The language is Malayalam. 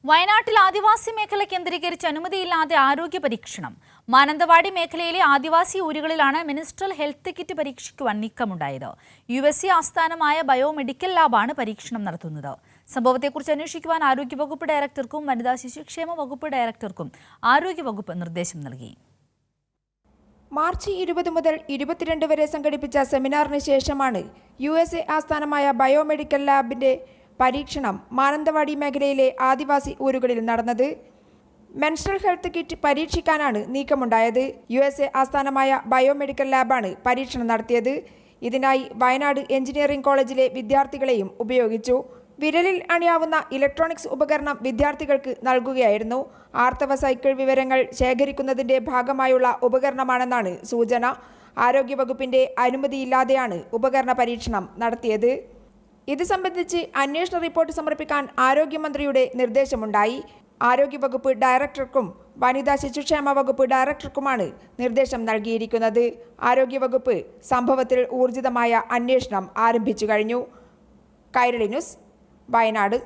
വയനാട്ടിൽ ആദിവാസി മേഖല കേന്ദ്രീകരിച്ച് അനുമതിയില്ലാതെ ആരോഗ്യ പരീക്ഷണം. മാനന്തവാടി മേഖലയിലെ ആദിവാസി ഊരുകളിലാണ് മിനിസ്ട്രൽ ഹെൽത്ത് കിറ്റ് പരീക്ഷിക്കുവാൻ നീക്കമുണ്ടായത്. USC ആസ്ഥാനമായ ബയോമെഡിക്കൽ ലാബാണ് പരീക്ഷണം നടത്തുന്നത്. സംഭവത്തെക്കുറിച്ച് അന്വേഷിക്കുവാൻ ആരോഗ്യവകുപ്പ് ഡയറക്ടർക്കും വനിതാ ശിശുക്ഷേമ വകുപ്പ് ഡയറക്ടർക്കും ആരോഗ്യവകുപ്പ് നിർദ്ദേശം നൽകി. മാർച്ച് 20 മുതൽ 22 വരെ സംഘടിപ്പിച്ച സെമിനാറിന് ശേഷമാണ് USA ആസ്ഥാനമായ ബയോമെഡിക്കൽ ലാബിന്റെ പരീക്ഷണം മാനന്തവാടി മേഖലയിലെ ആദിവാസി ഊരുകളിൽ നടന്നത്. മെൻസ്ട്രൽ ഹെൽത്ത് കിറ്റ് പരീക്ഷിക്കാനാണ് നീക്കമുണ്ടായത്. USA ആസ്ഥാനമായ ബയോമെഡിക്കൽ ലാബാണ് പരീക്ഷണം നടത്തിയത്. ഇതിനായി വയനാട് എഞ്ചിനീയറിംഗ് കോളേജിലെ വിദ്യാർത്ഥികളെയും ഉപയോഗിച്ചു. വിരലിൽ അണിയാവുന്ന ഇലക്ട്രോണിക്സ് ഉപകരണം വിദ്യാർത്ഥികൾക്ക് നൽകുകയായിരുന്നു. ആർത്തവ സൈക്കിൾ വിവരങ്ങൾ ശേഖരിക്കുന്നതിന്റെ ഭാഗമായുള്ള ഉപകരണമാണെന്നാണ് സൂചന. ആരോഗ്യവകുപ്പിന്റെ അനുമതിയില്ലാതെയാണ് ഉപകരണ പരീക്ഷണം നടത്തിയത്. ഇത് സംബന്ധിച്ച് അന്വേഷണ റിപ്പോർട്ട് സമർപ്പിക്കാൻ ആരോഗ്യമന്ത്രിയുടെ നിർദ്ദേശമുണ്ടായി. ആരോഗ്യവകുപ്പ് ഡയറക്ടർക്കും വനിതാ ശിശുക്ഷേമ വകുപ്പ് ഡയറക്ടർക്കുമാണ് നിർദ്ദേശം നൽകിയിരിക്കുന്നത്. ആരോഗ്യവകുപ്പ് സംഭവത്തിൽ ഊർജിതമായ അന്വേഷണം ആരംഭിച്ചു കഴിഞ്ഞു. കൈരളി ന്യൂസ്, വയനാട്.